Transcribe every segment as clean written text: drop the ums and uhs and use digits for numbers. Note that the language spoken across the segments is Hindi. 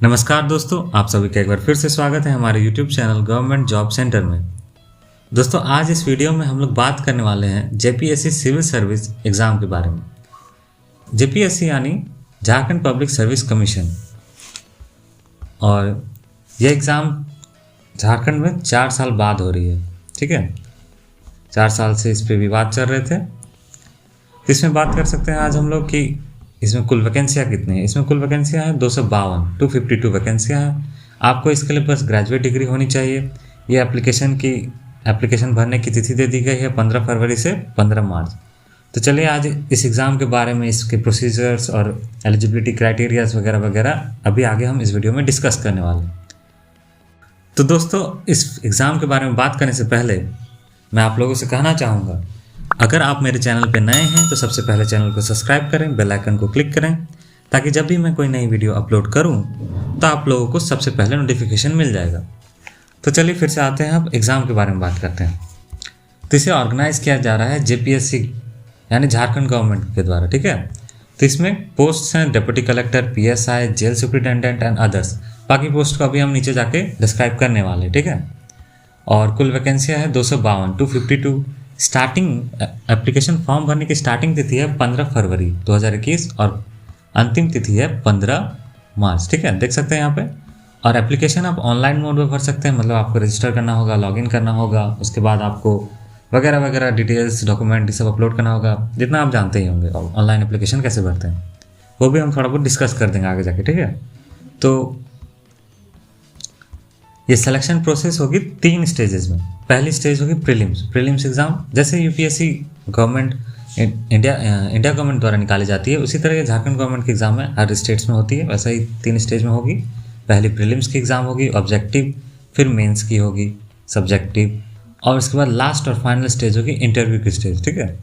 नमस्कार दोस्तों, आप सभी का एक बार फिर से स्वागत है हमारे YouTube channel government job centre में। दोस्तों, आज इस वीडियो में हम लोग बात करने वाले हैं जेपीएससी सिविल सर्विस एग्ज़ाम के बारे में। जेपीएससी यानी झारखंड पब्लिक सर्विस कमीशन, और यह एग्ज़ाम झारखंड में 4 साल बाद हो रही है। ठीक है, 4 साल से इस पर विवाद चल रहे थे। इसमें बात कर सकते हैं आज हम लोग कि इसमें कुल वैकेंसियाँ कितनी हैं। इसमें कुल वैकेंसियाँ हैं 252 वैकेंसियाँ हैं। आपको इसके लिए बस ग्रेजुएट डिग्री होनी चाहिए। ये एप्लीकेशन भरने की तिथि दे दी गई है 15 फरवरी से 15 मार्च। तो चलिए आज इस एग्ज़ाम के बारे में, इसके प्रोसीजर्स और एलिजिबिलिटी क्राइटेरियाज वगैरह वगैरह अभी आगे हम इस वीडियो में डिस्कस करने वाले हैं। तो दोस्तों, इस एग्ज़ाम के बारे में बात करने से पहले मैं आप लोगों से कहना चाहूँगा, अगर आप मेरे चैनल पर नए हैं तो सबसे पहले चैनल को सब्सक्राइब करें, बेल आइकन को क्लिक करें, ताकि जब भी मैं कोई नई वीडियो अपलोड करूं तो आप लोगों को सबसे पहले नोटिफिकेशन मिल जाएगा। तो चलिए फिर से आते हैं, अब एग्ज़ाम के बारे में बात करते हैं। तो इसे ऑर्गेनाइज किया जा रहा है जेपीएससी यानी झारखंड गवर्नमेंट के द्वारा। ठीक है, तो इसमें पोस्ट्स हैं deputy collector, PSI, jail superintendent and others. बाकी पोस्ट को अभी हम नीचे जाके डिस्क्राइब करने वाले हैं। ठीक है, और कुल वैकेंसियाँ है 252। स्टार्टिंग एप्लीकेशन फॉर्म भरने की स्टार्टिंग तिथि है 15 फरवरी 2021 और अंतिम तिथि है 15 मार्च। ठीक है, देख सकते हैं यहाँ पे। और एप्लीकेशन आप ऑनलाइन मोड में भर सकते हैं, मतलब आपको रजिस्टर करना होगा, लॉगिन करना होगा, उसके बाद आपको वगैरह वगैरह डिटेल्स, डॉक्यूमेंट ये सब अपलोड करना होगा, जितना आप जानते ही होंगे ऑनलाइन एप्लीकेशन कैसे भरते हैं। वो भी हम थोड़ा बहुत डिस्कस कर देंगे आगे जाके। ठीक है, तो ये सिलेक्शन प्रोसेस होगी 3 स्टेजेस में। पहली स्टेज होगी प्रीलिम्स एग्ज़ाम। जैसे यूपीएससी गवर्नमेंट इंडिया गवर्नमेंट द्वारा निकाली जाती है, उसी तरह ये झारखंड गवर्नमेंट की एग्ज़ाम है, हर स्टेट्स में होती है। वैसा ही 3 स्टेज में होगी। पहली प्रीलिम्स की एग्ज़ाम होगी, ऑब्जेक्टिव, फिर मेंस की होगी सब्जेक्टिव, और उसके बाद लास्ट और फाइनल स्टेज होगी इंटरव्यू की स्टेज। ठीक है,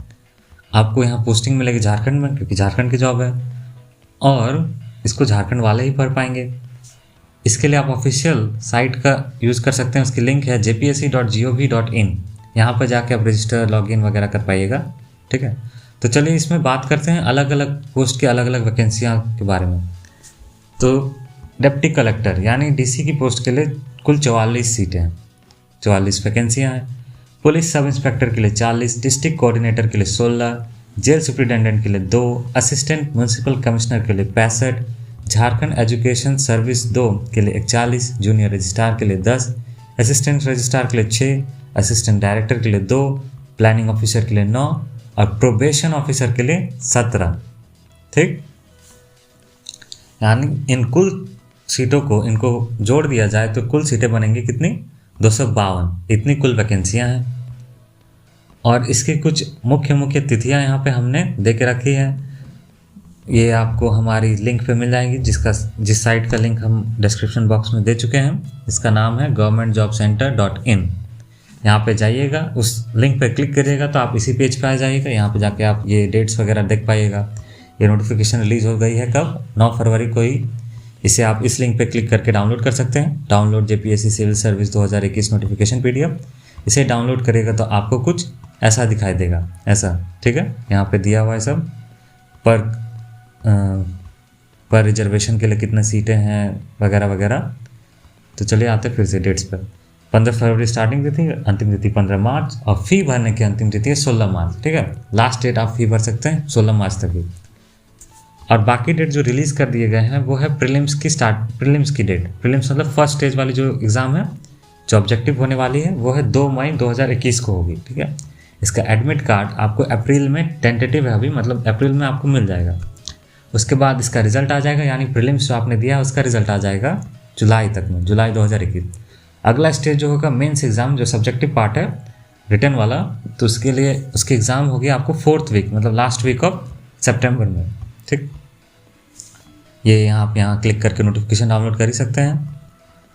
आपको यहाँ पोस्टिंग मिलेगी झारखंड में, क्योंकि झारखंड की जॉब है और इसको झारखंड वाले ही पढ़ पाएंगे। इसके लिए आप ऑफिशियल साइट का यूज़ कर सकते हैं, उसकी लिंक है jpsc.gov.in। यहाँ पर जाके आप रजिस्टर, लॉगिन वगैरह कर पाइएगा। ठीक है, तो चलिए इसमें बात करते हैं अलग अलग पोस्ट की अलग अलग वैकेंसियाँ के बारे में। तो डिप्टी कलेक्टर यानी डीसी की पोस्ट के लिए कुल 44 सीटें हैं, 44 वैकेंसियाँ हैं। पुलिस सब इंस्पेक्टर के लिए 40, डिस्ट्रिक्ट कोऑर्डिनेटर के लिए 16, जेल सुप्रिटेंडेंट के लिए 2, असिस्टेंट म्यूनसिपल कमिश्नर के लिए 65, झारखंड एजुकेशन सर्विस 2 के लिए 41, जूनियर रजिस्ट्रार के लिए 10, असिस्टेंट रजिस्ट्रार के लिए 6, असिस्टेंट डायरेक्टर के लिए 2, प्लानिंग ऑफिसर के लिए 9 और प्रोबेशन ऑफिसर के लिए 17। ठीक, यानी इन कुल सीटों को इनको जोड़ दिया जाए तो कुल सीटें बनेंगी कितनी? 252। इतनी कुल वैकेंसियाँ हैं। और इसकी कुछ मुख्य तिथियाँ यहाँ पे हमने दे के रखी हैं। ये आपको हमारी लिंक पे मिल जाएगी, जिस साइट का लिंक हम डिस्क्रिप्शन बॉक्स में दे चुके हैं। इसका नाम है governmentjobcenter.in। यहाँ पे जाइएगा, उस लिंक पे क्लिक करिएगा तो आप इसी पेज पे आ जाइएगा। यहाँ पे जाके आप ये डेट्स वगैरह देख पाइएगा। ये नोटिफिकेशन रिलीज़ हो गई है कब? 9 फरवरी को ही। इसे आप इस लिंक पे क्लिक करके डाउनलोड कर सकते हैं। Download JPSC civil service 2021 notification PDF। इसे डाउनलोड करिएगा तो आपको कुछ ऐसा दिखाई देगा, ऐसा। ठीक है, यहाँ पे दिया हुआ है सब, पर रिजर्वेशन के लिए कितने सीटें हैं वगैरह वगैरह। तो चलिए आते फिर से डेट्स पर। 15 फरवरी स्टार्टिंग तिथि, अंतिम तिथि 15 मार्च, और फ़ी भरने की अंतिम तिथि है 16 मार्च। ठीक है, लास्ट डेट आप फ़ी भर सकते हैं 16 मार्च तक ही। और बाकी डेट जो रिलीज़ कर दिए गए हैं वो है प्रीलिम्स की डेट। प्रीलिम्स मतलब फर्स्ट स्टेज वाली जो एग्ज़ाम है, जो ऑब्जेक्टिव होने वाली है, वो है 2 मई 2021 को होगी। ठीक है, इसका एडमिट कार्ड आपको अप्रैल में, टेंटेटिव है अभी, मतलब अप्रैल में आपको मिल जाएगा। उसके बाद इसका रिजल्ट आ जाएगा, यानी प्रीलिम्स जो आपने दिया उसका रिजल्ट आ जाएगा जुलाई तक में, जुलाई 2021। अगला स्टेज जो होगा मेंस एग्ज़ाम, जो सब्जेक्टिव पार्ट है रिटन वाला, तो उसके लिए उसकी एग्ज़ाम होगी आपको 4th वीक, मतलब लास्ट वीक ऑफ सितंबर में। ठीक, ये यहाँ क्लिक करके नोटिफिकेशन डाउनलोड कर ही सकते हैं।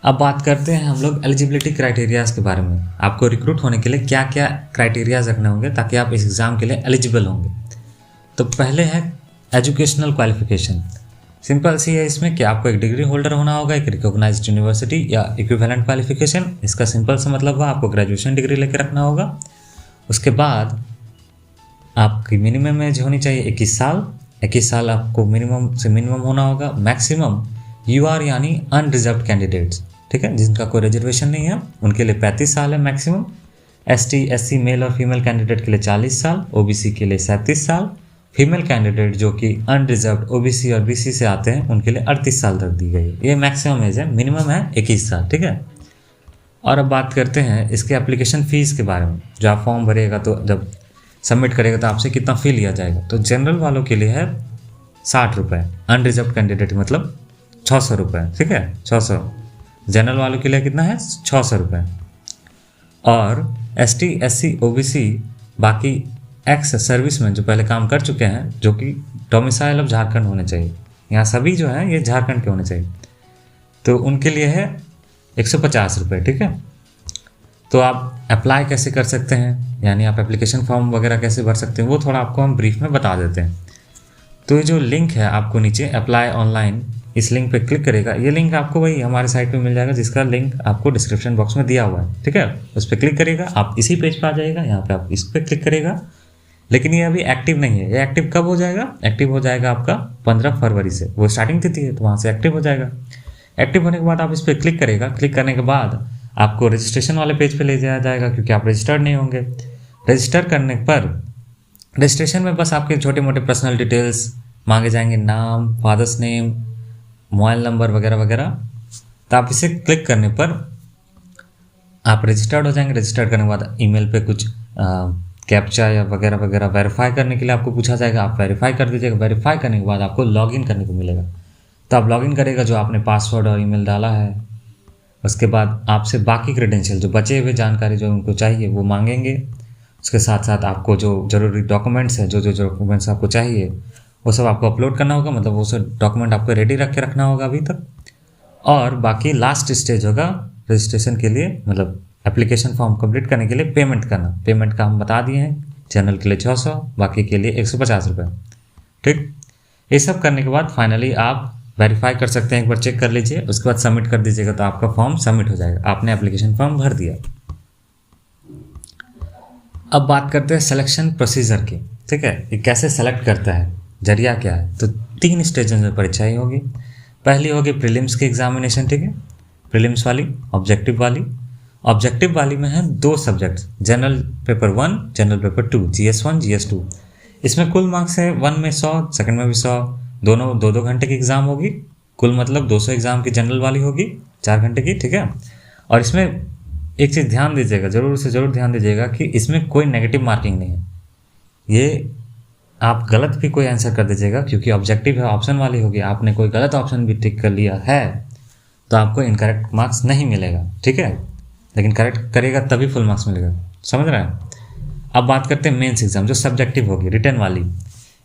अब बात करते हैं हम लोग एलिजिबिलिटी क्राइटेरियाज़ के बारे में। आपको रिक्रूट होने के लिए क्या क्या क्राइटेरियाज रखने होंगे ताकि आप इस एग्ज़ाम के लिए एलिजिबल होंगे। तो पहले है एजुकेशनल क्वालिफिकेशन। सिंपल सी है इसमें कि आपको एक डिग्री होल्डर होना होगा, एक रिकॉग्नाइज्ड यूनिवर्सिटी या इक्विवेलेंट क्वालिफिकेशन। इसका सिंपल सा मतलब हुआ आपको ग्रेजुएशन डिग्री लेकर रखना होगा। उसके बाद आपकी मिनिमम एज होनी चाहिए 21 साल। 21 साल आपको मिनिमम से मिनिमम होना होगा। मैक्सिमम UR यानी अनरिजर्व्ड कैंडिडेट्स, ठीक है, जिनका कोई रिजर्वेशन नहीं है, उनके लिए 35 साल है मैक्सिमम। ST SC मेल और फीमेल कैंडिडेट के लिए 40 साल, OBC के लिए 37 साल, फीमेल कैंडिडेट जो कि अनरिजर्व्ड OBC और BC से आते हैं उनके लिए 38 साल तक दी गई है। ये मैक्सिमम एज है, मिनिमम है 21 साल, ठीक है। और अब बात करते हैं इसके एप्लीकेशन फ़ीस के बारे में। जो आप फॉर्म भरिएगा तो जब सबमिट करेगा तो आपसे कितना फ़ी लिया जाएगा। तो जनरल वालों के लिए है 60 रुपये, अनरिजर्व्ड कैंडिडेट मतलब 600 रुपये, ठीक है, 600। जनरल वालों के लिए कितना है 600 रुपये। और ST SC OBC बाकी एक्स सर्विस में जो पहले काम कर चुके हैं, जो कि डोमिसाइल ऑफ झारखंड होने चाहिए, यहाँ सभी जो है ये झारखंड के होने चाहिए, तो उनके लिए है 150 रुपये, ठीक है। तो आप अप्लाई कैसे कर सकते हैं, यानी आप एप्लीकेशन फॉर्म वगैरह कैसे भर सकते हैं, वो थोड़ा आपको हम ब्रीफ में बता देते हैं। तो ये जो लिंक है आपको नीचे अप्लाई ऑनलाइन, इस लिंक पे क्लिक करेगा। ये लिंक आपको वही हमारे साइट पे मिल जाएगा, जिसका लिंक आपको डिस्क्रिप्शन बॉक्स में दिया हुआ है, ठीक है। उस पर क्लिक करेगा, आप इसी पेज पर आ जाएगा, यहाँ पे आप इस पर क्लिक करेगा। लेकिन ये अभी एक्टिव नहीं है, ये एक्टिव कब हो जाएगा, एक्टिव हो जाएगा आपका 15 फरवरी से, वो स्टार्टिंग तिथि है, तो वहाँ से एक्टिव हो जाएगा। एक्टिव होने के बाद आप इस पर क्लिक करेगा। क्लिक करने के बाद आपको रजिस्ट्रेशन वाले पेज पे ले जाया जाएगा, क्योंकि आप रजिस्टर्ड नहीं होंगे। रजिस्टर करने पर रजिस्ट्रेशन में बस आपके छोटे मोटे पर्सनल डिटेल्स मांगे जाएंगे, नाम, फादर्स नेम, मोबाइल नंबर वगैरह वगैरह। तो आप इसे क्लिक करने पर आप रजिस्टर्ड हो जाएंगे। रजिस्टर्ड करने के बाद ईमेल पे कुछ कैप्चा या वगैरह वगैरह वेरीफाई करने के लिए आपको पूछा जाएगा, आप वेरीफाई कर दीजिएगा। वेरीफाई करने के बाद आपको लॉगिन करने को मिलेगा, तो आप लॉगिन करेगा जो आपने पासवर्ड और ईमेल डाला है। उसके बाद आपसे बाकी क्रेडेंशियल जो बचे हुए जानकारी जो उनको चाहिए वो मांगेंगे। उसके साथ साथ आपको जो ज़रूरी डॉक्यूमेंट्स हैं, जो डॉक्यूमेंट्स आपको चाहिए वो सब आपको अपलोड करना होगा, मतलब वो सब डॉक्यूमेंट आपको रेडी रख के रखना होगा अभी तक। और बाकी लास्ट स्टेज होगा रजिस्ट्रेशन के लिए, मतलब एप्लीकेशन फॉर्म कंप्लीट करने के लिए पेमेंट करना। पेमेंट का हम बता दिए हैं, जनरल के लिए 600, बाकी के लिए 150 रुपये, ठीक। ये सब करने के बाद फाइनली आप वेरीफाई कर सकते हैं, एक बार चेक कर लीजिए, उसके बाद सबमिट कर दीजिएगा, तो आपका फॉर्म सबमिट हो जाएगा, आपने एप्लीकेशन फॉर्म भर दिया। अब बात करते हैं सिलेक्शन प्रोसीजर की, ठीक है, ये कैसे सेलेक्ट करता है, जरिया क्या है। तो 3 स्टेज में परीक्षाएँ होगी। पहली होगी प्रीलिम्स की एग्जामिनेशन, ठीक है, प्रीलिम्स वाली, ऑब्जेक्टिव वाली। ऑब्जेक्टिव वाली में है 2 subjects, general paper 1, general paper 2, GS1 GS2। इसमें कुल मार्क्स है 1 में 100, सेकंड में भी 100, दोनों 2-2 घंटे की एग्ज़ाम होगी। कुल मतलब 200 एग्ज़ाम की जनरल वाली होगी 4 घंटे की, ठीक है। और इसमें एक चीज़ ध्यान दीजिएगा, ज़रूर से ज़रूर ध्यान दीजिएगा कि इसमें कोई नेगेटिव मार्किंग नहीं है। ये आप गलत भी कोई आंसर कर दीजिएगा, क्योंकि ऑब्जेक्टिव है, ऑप्शन वाली होगी, आपने कोई गलत ऑप्शन भी टिक कर लिया है तो आपको इनकरेक्ट मार्क्स नहीं मिलेगा, ठीक है। लेकिन करेक्ट करेगा तभी फुल मार्क्स मिलेगा, समझ रहे हैं। अब बात करते हैं मेंस एग्जाम, जो सब्जेक्टिव होगी, रिटन वाली।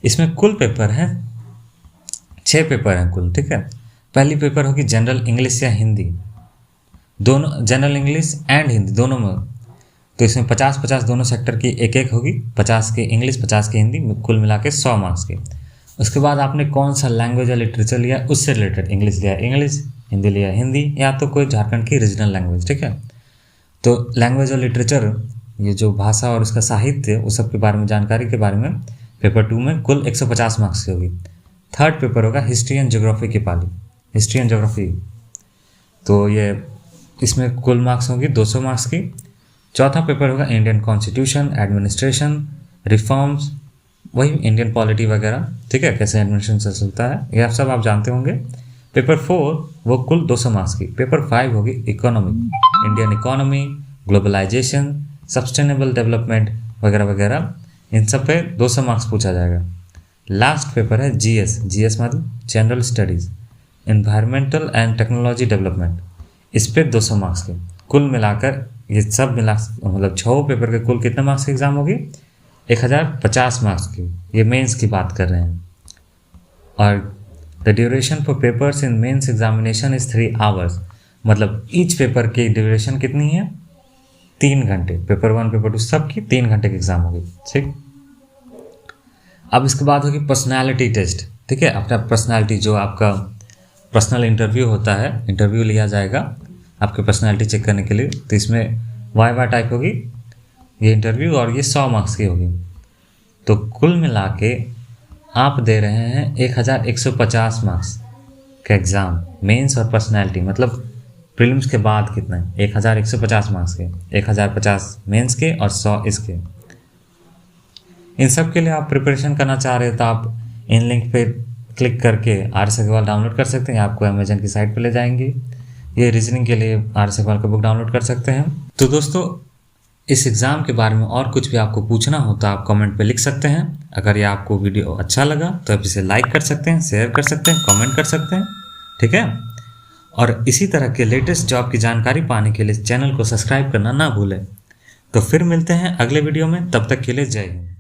इसमें कुल पेपर हैं 6 पेपर हैं कुल, ठीक है। पहली पेपर होगी जनरल इंग्लिश या हिंदी, दोनों, जनरल इंग्लिश एंड हिंदी दोनों में। तो इसमें 50-50 दोनों सेक्टर की एक एक होगी, 50 की इंग्लिश 50 की हिंदी, कुल मिला के 100 मार्क्स की। उसके बाद आपने कौन सा लैंग्वेज या लिटरेचर लिया उससे रिलेटेड, इंग्लिश लिया इंग्लिश, हिंदी लिया हिंदी, या तो कोई झारखंड की रीजनल लैंग्वेज, ठीक है। तो लैंग्वेज और लिटरेचर, ये जो भाषा और उसका साहित्य, उस सब के बारे में जानकारी के बारे में पेपर 2 में कुल 150 मार्क्स की होगी। थर्ड पेपर होगा हिस्ट्री एंड ज्योग्राफी की पाली, हिस्ट्री एंड ज्योग्राफी, तो ये इसमें कुल मार्क्स होंगी 200 मार्क्स की। चौथा पेपर होगा इंडियन कॉन्स्टिट्यूशन, एडमिनिस्ट्रेशन, रिफॉर्म्स, वही इंडियन पॉलिटी वगैरह, ठीक है, कैसे एडमिनिस्ट्रेशन चलता है, ये सब आप जानते होंगे। पेपर 4 वो कुल 200 मार्क्स की। पेपर 5 होगी economy, Indian economy, globalisation, sustainable development वगैरह वगैरह, इन सब पे 200 मार्क्स पूछा जाएगा। लास्ट पेपर है जीएस, जीएस मतलब general studies, environmental and technology development, इस पे 200 मार्क्स के। कुल मिलाकर ये सब मिला मतलब 6 पेपर के कुल कितने मार्क्स की एग्ज़ाम होगी, 1050 मार्क्स की। ये मेंस की बात कर रहे हैं। और the duration for papers in mains examination is 3 hours, मतलब ईच पेपर की ड्यूरेशन कितनी है, 3 घंटे। पेपर 1 पेपर 2 सब की 3 घंटे की एग्ज़ाम होगी, ठीक। अब इसके बाद होगी पर्सनैलिटी टेस्ट, ठीक है। अपना पर्सनैलिटी, जो आपका पर्सनल इंटरव्यू होता है, इंटरव्यू लिया जाएगा आपके पर्सनैलिटी चेक करने के लिए। तो इसमें वाइवा टाइप होगी ये इंटरव्यू, और ये 100 मार्क्स की होगी। तो कुल मिला के आप दे रहे हैं 1150 मार्क्स, का एग्ज़ाम, मेंस और पर्सनैलिटी, मतलब प्रीलिम्स के बाद कितना है, 1150 मार्क्स के, 1050 मेंस के और 100 इसके। इन सब के लिए आप प्रिपरेशन करना चाह रहे हैं तो आप इन लिंक पे क्लिक करके आर.एस. अग्रवाल डाउनलोड कर सकते हैं। आपको अमेजन की साइट पे ले जाएंगे। ये रीजनिंग के लिए आर.एस. अग्रवाल का बुक डाउनलोड कर सकते हैं। तो दोस्तों, इस एग्ज़ाम के बारे में और कुछ भी आपको पूछना हो तो आप कमेंट पे लिख सकते हैं। अगर ये आपको वीडियो अच्छा लगा तो आप इसे लाइक कर सकते हैं, शेयर कर सकते हैं, कमेंट कर सकते हैं, ठीक है। और इसी तरह के लेटेस्ट जॉब की जानकारी पाने के लिए चैनल को सब्सक्राइब करना ना भूलें। तो फिर मिलते हैं अगले वीडियो में, तब तक के लिए जय हिंद।